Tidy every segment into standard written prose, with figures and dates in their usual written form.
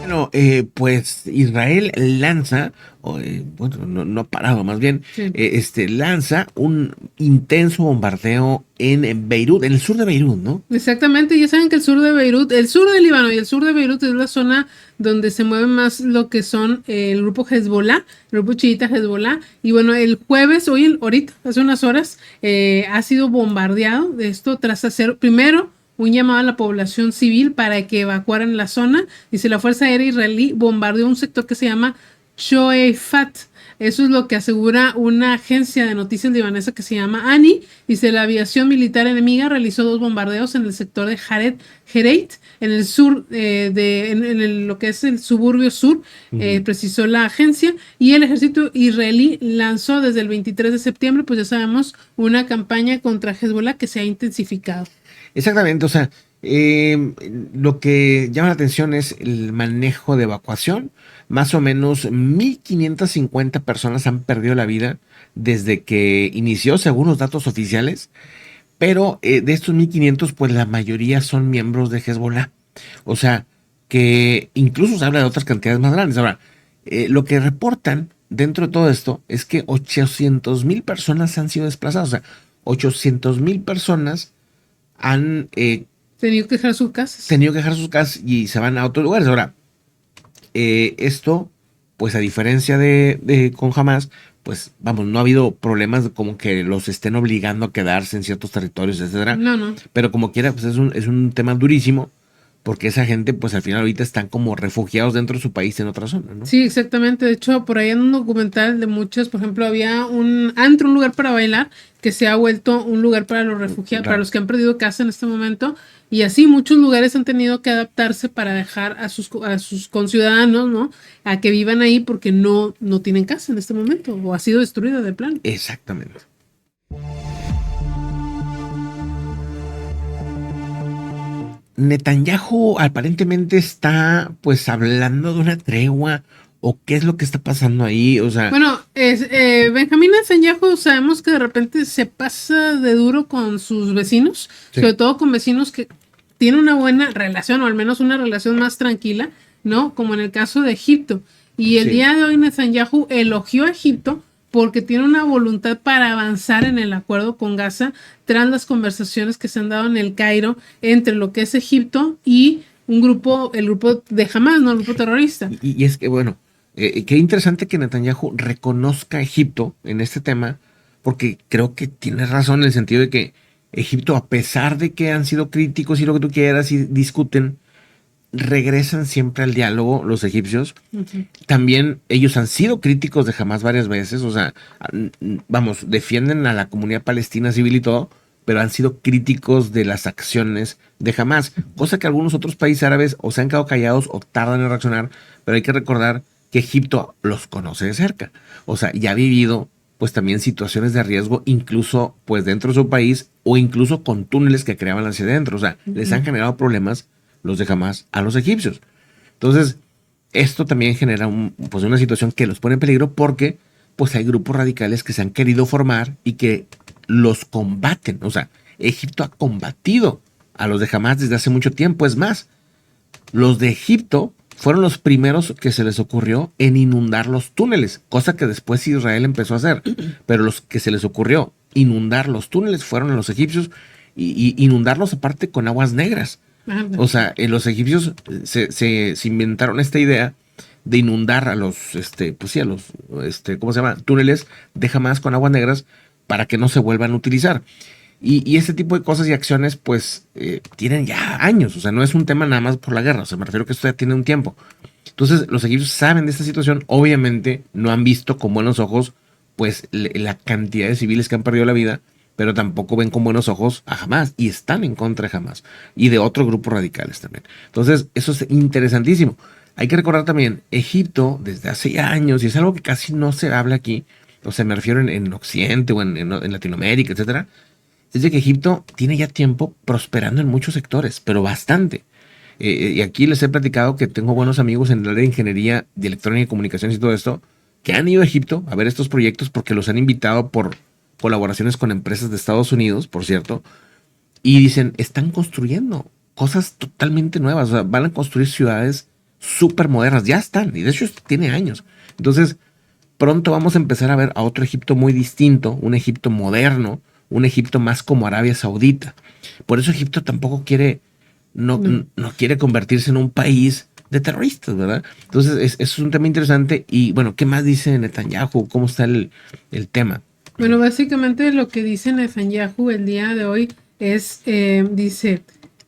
Bueno, pues Israel lanza, bueno, no ha parado, más bien, Sí. lanza un intenso bombardeo en Beirut, en el sur de Beirut, ¿no? Exactamente, ya saben que el sur de Beirut, el sur de Líbano y el sur de Beirut es la zona donde se mueve más lo que son el grupo Hezbollah, el grupo chiita Hezbollah. Y bueno, el jueves, ahorita, hace unas horas, ha sido bombardeado de esto tras hacer primero un llamado a la población civil para que evacuaran la zona. Dice la Fuerza Aérea Israelí bombardeó un sector que se llama Shoefat. Eso es lo que asegura una agencia de noticias libanesa que se llama ANI. Dice la aviación militar enemiga realizó 2 bombardeos en el sector de Hereit, en el sur, lo que es el suburbio sur, Ujú. precisó la agencia. Y el ejército israelí lanzó desde el 23 de septiembre, pues ya sabemos, una campaña contra Hezbollah que se ha intensificado. Exactamente, o sea, lo que llama la atención es el manejo de evacuación. Más o menos 1.550 personas han perdido la vida desde que inició, según los datos oficiales, pero de estos 1.500, pues la mayoría son miembros de Hezbollah. O sea, que incluso se habla de otras cantidades más grandes. Ahora, lo que reportan dentro de todo esto es que 800.000 personas han sido desplazadas. O sea, 800.000 personas han Tenido que dejar sus casas. tenido que dejar sus casas y se van a otros lugares. Ahora, esto, pues a diferencia de con Hamas, pues vamos, no ha habido problemas como que los estén obligando a quedarse en ciertos territorios, etcétera. No, no. Pero como quiera, pues es un tema durísimo, porque esa gente, pues al final ahorita están como refugiados dentro de su país en otra zona, ¿no? Sí, exactamente. De hecho, por ahí en un documental de muchos, por ejemplo, había un antro, un lugar para bailar, que se ha vuelto un lugar para los refugiados, para Claro. los que han perdido casa en este momento. Y así muchos lugares han tenido que adaptarse para dejar a sus conciudadanos, ¿no? A que vivan ahí porque no tienen casa en este momento o ha sido destruida de plano. Exactamente. Netanyahu aparentemente está pues hablando de una tregua o qué es lo que está pasando ahí, o sea, Bueno, Benjamín Netanyahu sabemos que de repente se pasa de duro con sus vecinos, sí, sobre todo con vecinos que tienen una buena relación o al menos una relación más tranquila, ¿no? Como en el caso de Egipto. Y el sí. día de hoy Netanyahu elogió a Egipto porque tiene una voluntad para avanzar en el acuerdo con Gaza tras las conversaciones que se han dado en el Cairo entre lo que es Egipto y el grupo de Hamas, ¿no? El grupo terrorista. Y es que, bueno, qué interesante que Netanyahu reconozca a Egipto en este tema, porque creo que tiene razón en el sentido de que Egipto, a pesar de que han sido críticos y lo que tú quieras y discuten, regresan siempre al diálogo los egipcios. Uh -huh. También ellos han sido críticos de Hamas varias veces, o sea, vamos, defienden a la comunidad palestina civil y todo, pero han sido críticos de las acciones de Hamas, cosa que algunos otros países árabes o se han quedado callados o tardan en reaccionar, pero hay que recordar que Egipto los conoce de cerca, o sea, ya ha vivido pues también situaciones de riesgo, incluso pues dentro de su país o incluso con túneles que creaban hacia adentro, o sea, Uh les -huh. han generado problemas los de Hamas a los egipcios. Entonces, esto también genera pues una situación que los pone en peligro porque pues hay grupos radicales que se han querido formar y que los combaten. O sea, Egipto ha combatido a los de Hamas desde hace mucho tiempo. Es más, los de Egipto fueron los primeros que se les ocurrió en inundar los túneles, cosa que después Israel empezó a hacer. Pero los que se les ocurrió inundar los túneles fueron los egipcios y inundarlos aparte con aguas negras. O sea, los egipcios se inventaron esta idea de inundar a los, pues sí, a los, ¿cómo se llama? Túneles de Hamas con aguas negras para que no se vuelvan a utilizar. Y ese tipo de cosas y acciones, pues, tienen ya años. O sea, no es un tema nada más por la guerra. O sea, me refiero que esto ya tiene un tiempo. Entonces, los egipcios saben de esta situación. Obviamente, no han visto con buenos ojos, pues, la cantidad de civiles que han perdido la vida, pero tampoco ven con buenos ojos a Hamas y están en contra de Hamas y de otros grupos radicales también. Entonces, eso es interesantísimo. Hay que recordar también, Egipto, desde hace ya años, y es algo que casi no se habla aquí, o sea, me refiero en Occidente o en Latinoamérica, etcétera, es de que Egipto tiene ya tiempo prosperando en muchos sectores, pero bastante. Y aquí les he platicado que tengo buenos amigos en el área de ingeniería, de electrónica y comunicaciones y todo esto, que han ido a Egipto a ver estos proyectos porque los han invitado por colaboraciones con empresas de Estados Unidos, por cierto, y dicen, están construyendo cosas totalmente nuevas, o sea, van a construir ciudades súper modernas, ya están, y de hecho tiene años. Entonces, pronto vamos a empezar a ver a otro Egipto muy distinto, un Egipto moderno, un Egipto más como Arabia Saudita. Por eso Egipto tampoco quiere, no quiere convertirse en un país de terroristas, ¿verdad? Entonces, es un tema interesante. Y bueno, ¿qué más dice Netanyahu? ¿Cómo está el tema? Bueno, básicamente lo que dice Netanyahu el día de hoy es, dice,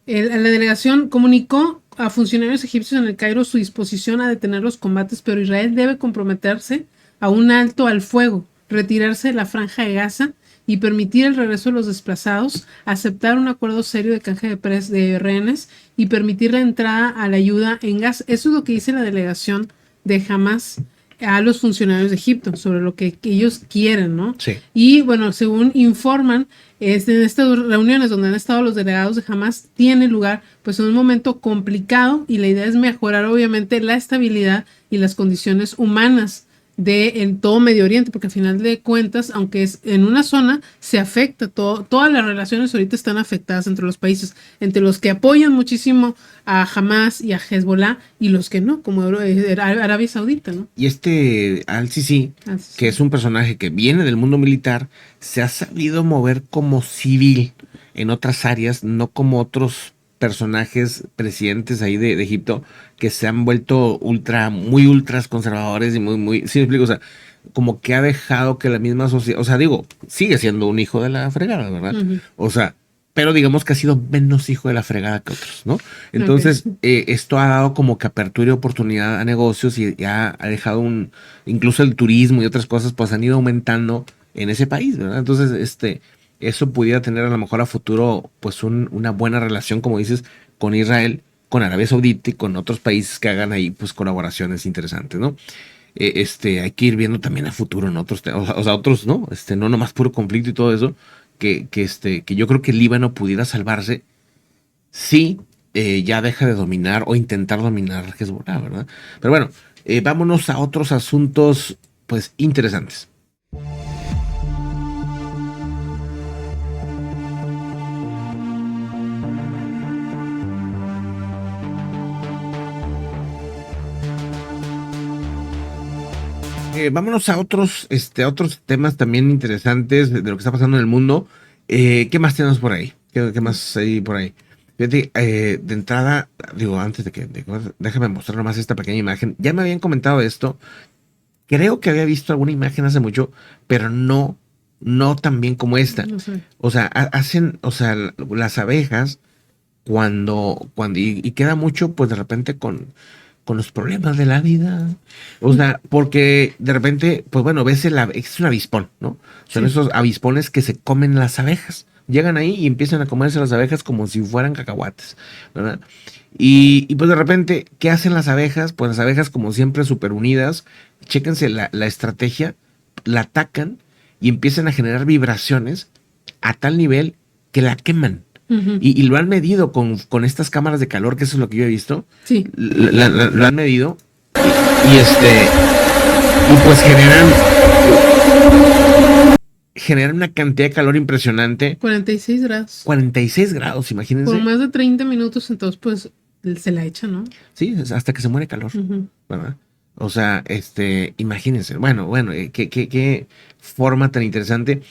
la delegación comunicó a funcionarios egipcios en el Cairo su disposición a detener los combates, pero Israel debe comprometerse a un alto al fuego, retirarse de la franja de Gaza y permitir el regreso de los desplazados, aceptar un acuerdo serio de canje de rehenes y permitir la entrada a la ayuda en Gaza. Eso es lo que dice la delegación de Hamas a los funcionarios de Egipto sobre lo que ellos quieren, ¿no? Sí. Y bueno, según informan, en estas reuniones donde han estado los delegados de Hamas, tiene lugar pues en un momento complicado y la idea es mejorar obviamente la estabilidad y las condiciones humanas en todo Medio Oriente, porque al final de cuentas, aunque es en una zona, se afecta todas las relaciones ahorita están afectadas entre los países, entre los que apoyan muchísimo a Hamas y a Hezbollah y los que no, como Arabia Saudita, ¿no? Y Al-Sisi, que es un personaje que viene del mundo militar, se ha sabido mover como civil en otras áreas, no como otros personajes presidentes ahí de Egipto que se han vuelto muy ultras conservadores y muy, sí me explico, o sea, como que ha dejado que la misma sociedad, o sea, digo, sigue siendo un hijo de la fregada, ¿verdad? Uh-huh. O sea, pero digamos que ha sido menos hijo de la fregada que otros, ¿no? Entonces, esto ha dado como que apertura y oportunidad a negocios y ha dejado incluso el turismo y otras cosas, pues han ido aumentando en ese país, ¿verdad? Entonces, eso pudiera tener a lo mejor a futuro, pues una buena relación, como dices, con Israel, con Arabia Saudita y con otros países que hagan ahí, pues, colaboraciones interesantes, ¿no? Hay que ir viendo también a futuro en otros temas, o sea, otros, ¿no? No nomás puro conflicto y todo eso, que yo creo que el Líbano pudiera salvarse si ya deja de dominar o intentar dominar Hezbollah, ¿verdad? Pero bueno, vámonos a otros asuntos, pues, interesantes. Vámonos a otros temas también interesantes de lo que está pasando en el mundo. ¿Qué más tenemos por ahí? ¿Qué más hay por ahí? Fíjate, de entrada, digo, antes déjame mostrar nomás esta pequeña imagen. Ya me habían comentado esto. Creo que había visto alguna imagen hace mucho, pero no tan bien como esta. No sé. O sea, las abejas, y queda mucho, pues de repente con los problemas de la vida. O sea, porque de repente, pues bueno, ves es un avispón, ¿no? Son esos avispones que se comen las abejas. Llegan ahí y empiezan a comerse las abejas como si fueran cacahuates, ¿verdad? Y pues de repente, ¿qué hacen las abejas? Pues las abejas, como siempre, súper unidas, chéquense la estrategia, la atacan y empiezan a generar vibraciones a tal nivel que la queman. Uh-huh. Y lo han medido con estas cámaras de calor, que eso es lo que yo he visto. Sí. Lo han medido y pues generan una cantidad de calor impresionante. 46 grados. 46 grados, imagínense. Por más de 30 minutos, entonces pues se la echa, ¿no? Sí, hasta que se muere calor, Uh-huh. ¿verdad? O sea, imagínense. Bueno, qué forma tan interesante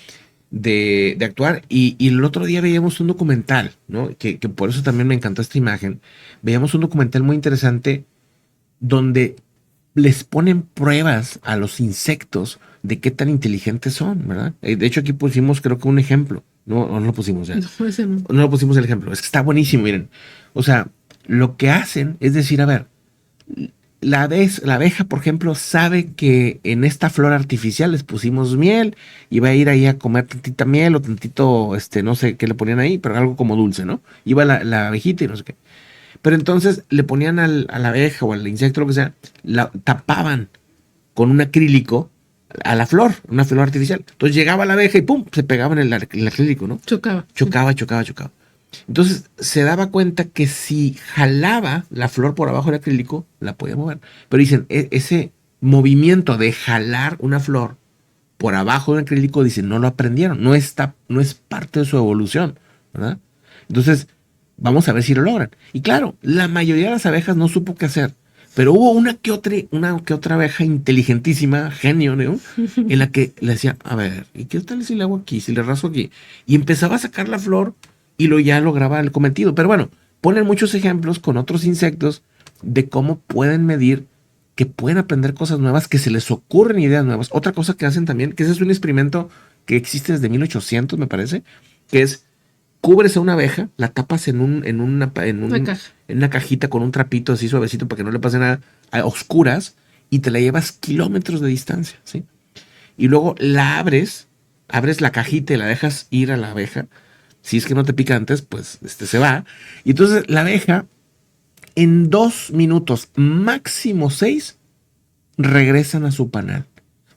de actuar. Y el otro día veíamos un documental, ¿no? Que por eso también me encantó esta imagen. Veíamos un documental muy interesante donde les ponen pruebas a los insectos de qué tan inteligentes son, ¿verdad? De hecho, aquí pusimos, creo que un ejemplo. No lo pusimos ya. No, ese no. No lo pusimos el ejemplo. Es que está buenísimo, miren. O sea, lo que hacen es decir, a ver, la abeja, por ejemplo, sabe que en esta flor artificial les pusimos miel y va a ir ahí a comer tantita miel o tantito, no sé qué le ponían ahí, pero algo como dulce, ¿no? Iba la abejita y no sé qué. Pero entonces le ponían a la abeja o al insecto, lo que sea, la tapaban con un acrílico a la flor, una flor artificial. Entonces llegaba la abeja y ¡pum! Se pegaba en el acrílico, ¿no? Chocaba. Chocaba. Entonces se daba cuenta que si jalaba la flor por abajo del acrílico, la podía mover. Pero dicen, ese movimiento de jalar una flor por abajo del acrílico, dicen, no lo aprendieron, no es parte de su evolución, ¿verdad? Entonces, vamos a ver si lo logran. Y claro, la mayoría de las abejas no supo qué hacer. Pero hubo una que otra abeja inteligentísima, genio, ¿no? En la que le decía, a ver, ¿y qué tal si le hago aquí, si le rasgo aquí? Y empezaba a sacar la flor y ya lograba el cometido. Pero bueno, ponen muchos ejemplos con otros insectos de cómo pueden medir, que pueden aprender cosas nuevas, que se les ocurren ideas nuevas. Otra cosa que hacen también, que ese es un experimento que existe desde 1800, me parece, que es, cubres a una abeja, la tapas Una caja. en una cajita con un trapito así suavecito para que no le pase nada, a oscuras, y te la llevas kilómetros de distancia, ¿sí? Y luego la abres la cajita y la dejas ir a la abeja. Si es que no te pica antes, pues se va. Y entonces la abeja, en 2 minutos, máximo 6, regresan a su panal.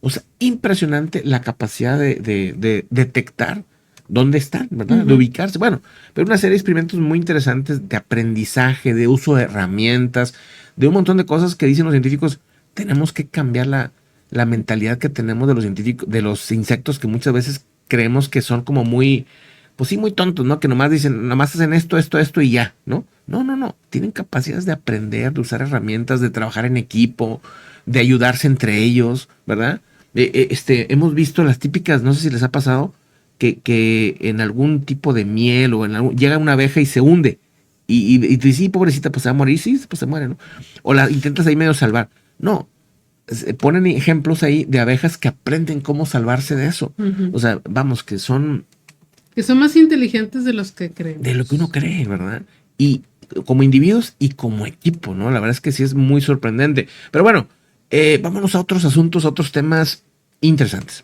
O sea, impresionante la capacidad de detectar dónde están, ¿verdad? De ubicarse. Bueno, pero una serie de experimentos muy interesantes de aprendizaje, de uso de herramientas, de un montón de cosas que dicen los científicos. Tenemos que cambiar la mentalidad que tenemos de los científicos, de los insectos, que muchas veces creemos que son como muy, pues sí, muy tontos, ¿no? Que nomás dicen, nomás hacen esto y ya, ¿no? No, no, no. Tienen capacidades de aprender, de usar herramientas, de trabajar en equipo, de ayudarse entre ellos, ¿verdad? Hemos visto las típicas, no sé si les ha pasado, que en algún tipo de miel o llega una abeja y se hunde. Y tú dices, sí, pobrecita, pues se va a morir, sí, pues se muere, ¿no? O la intentas ahí medio salvar. No, ponen ejemplos ahí de abejas que aprenden cómo salvarse de eso. O sea, vamos, que son Que son más inteligentes de los que creemos. de lo que uno cree, ¿verdad? Y como individuos y como equipo, ¿no? La verdad es que sí es muy sorprendente. Pero bueno, vámonos a otros asuntos, a otros temas interesantes.